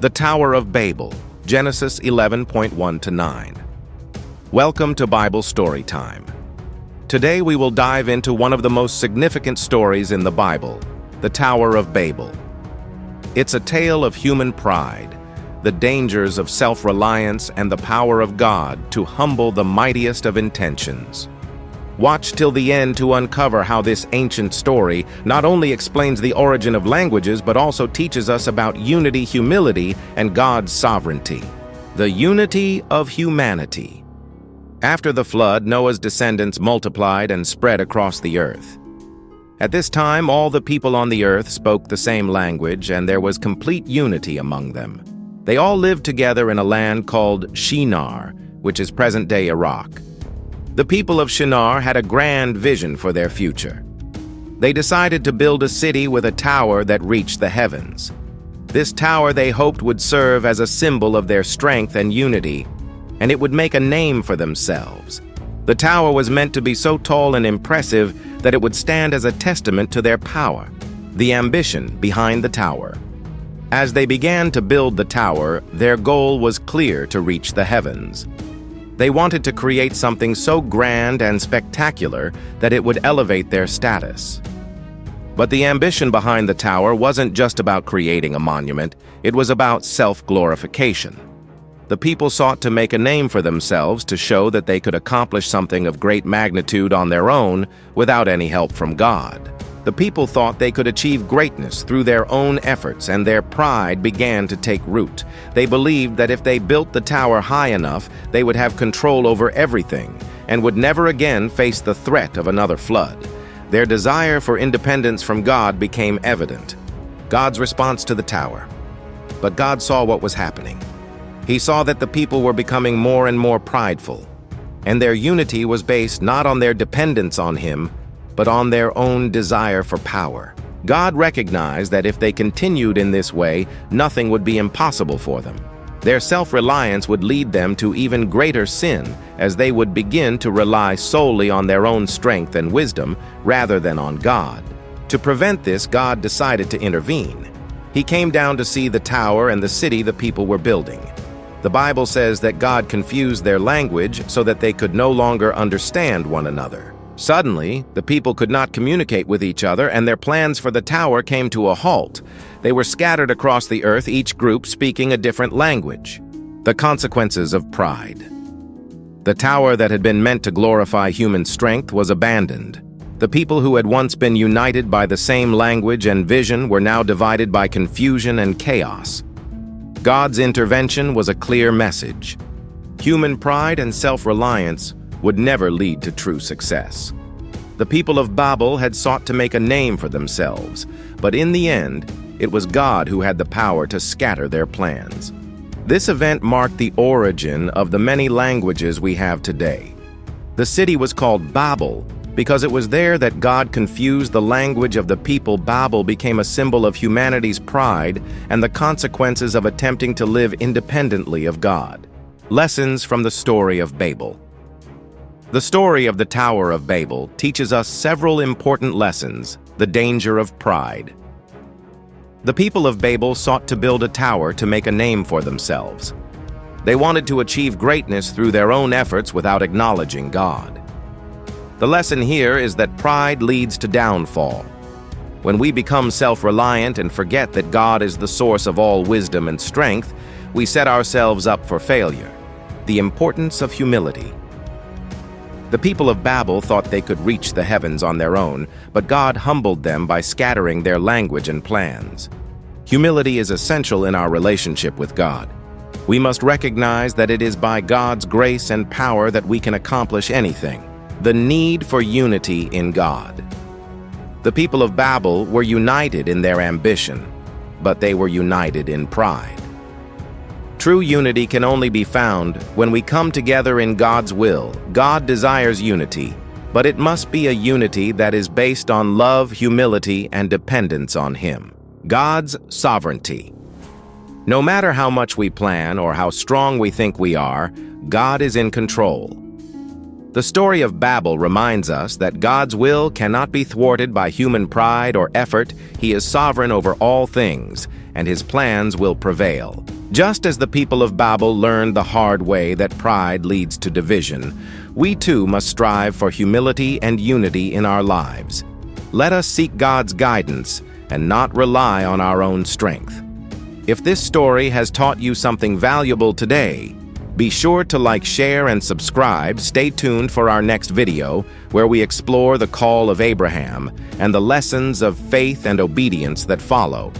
The Tower of Babel, Genesis 11:1-9. Welcome to Bible Story Time. Today we will dive into one of the most significant stories in the Bible, the Tower of Babel. It's a tale of human pride, the dangers of self-reliance, and the power of God to humble the mightiest of intentions. Watch till the end to uncover how this ancient story not only explains the origin of languages but also teaches us about unity, humility, and God's sovereignty. The unity of humanity. After the flood, Noah's descendants multiplied and spread across the earth. At this time, all the people on the earth spoke the same language, and there was complete unity among them. They all lived together in a land called Shinar, which is present-day Iraq. The people of Shinar had a grand vision for their future. They decided to build a city with a tower that reached the heavens. This tower they hoped would serve as a symbol of their strength and unity, and it would make a name for themselves. The tower was meant to be so tall and impressive that it would stand as a testament to their power, the ambition behind the tower. As they began to build the tower, their goal was clear: to reach the heavens. They wanted to create something so grand and spectacular that it would elevate their status. But the ambition behind the tower wasn't just about creating a monument, it was about self-glorification. The people sought to make a name for themselves to show that they could accomplish something of great magnitude on their own without any help from God. The people thought they could achieve greatness through their own efforts, and their pride began to take root. They believed that if they built the tower high enough, they would have control over everything and would never again face the threat of another flood. Their desire for independence from God became evident. God's response to the tower. But God saw what was happening. He saw that the people were becoming more and more prideful, and their unity was based not on their dependence on Him, but on their own desire for power. God recognized that if they continued in this way, nothing would be impossible for them. Their self-reliance would lead them to even greater sin, as they would begin to rely solely on their own strength and wisdom rather than on God. To prevent this, God decided to intervene. He came down to see the tower and the city the people were building. The Bible says that God confused their language so that they could no longer understand one another. Suddenly, the people could not communicate with each other, and their plans for the tower came to a halt. They were scattered across the earth, each group speaking a different language. The consequences of pride. The tower that had been meant to glorify human strength was abandoned. The people who had once been united by the same language and vision were now divided by confusion and chaos. God's intervention was a clear message. Human pride and self-reliance would never lead to true success. The people of Babel had sought to make a name for themselves, but in the end, it was God who had the power to scatter their plans. This event marked the origin of the many languages we have today. The city was called Babel because it was there that God confused the language of the people. Babel became a symbol of humanity's pride and the consequences of attempting to live independently of God. Lessons from the story of Babel. The story of the Tower of Babel teaches us several important lessons: the danger of pride. The people of Babel sought to build a tower to make a name for themselves. They wanted to achieve greatness through their own efforts without acknowledging God. The lesson here is that pride leads to downfall. When we become self-reliant and forget that God is the source of all wisdom and strength, we set ourselves up for failure. The importance of humility. The people of Babel thought they could reach the heavens on their own, but God humbled them by scattering their language and plans. Humility is essential in our relationship with God. We must recognize that it is by God's grace and power that we can accomplish anything. The need for unity in God. The people of Babel were united in their ambition, but they were united in pride. True unity can only be found when we come together in God's will. God desires unity, but it must be a unity that is based on love, humility, and dependence on Him. God's sovereignty. No matter how much we plan or how strong we think we are, God is in control. The story of Babel reminds us that God's will cannot be thwarted by human pride or effort. He is sovereign over all things, and his plans will prevail. Just as the people of Babel learned the hard way that pride leads to division, we too must strive for humility and unity in our lives. Let us seek God's guidance and not rely on our own strength. If this story has taught you something valuable today, be sure to like, share, and subscribe. Stay tuned for our next video, where we explore the call of Abraham and the lessons of faith and obedience that follow.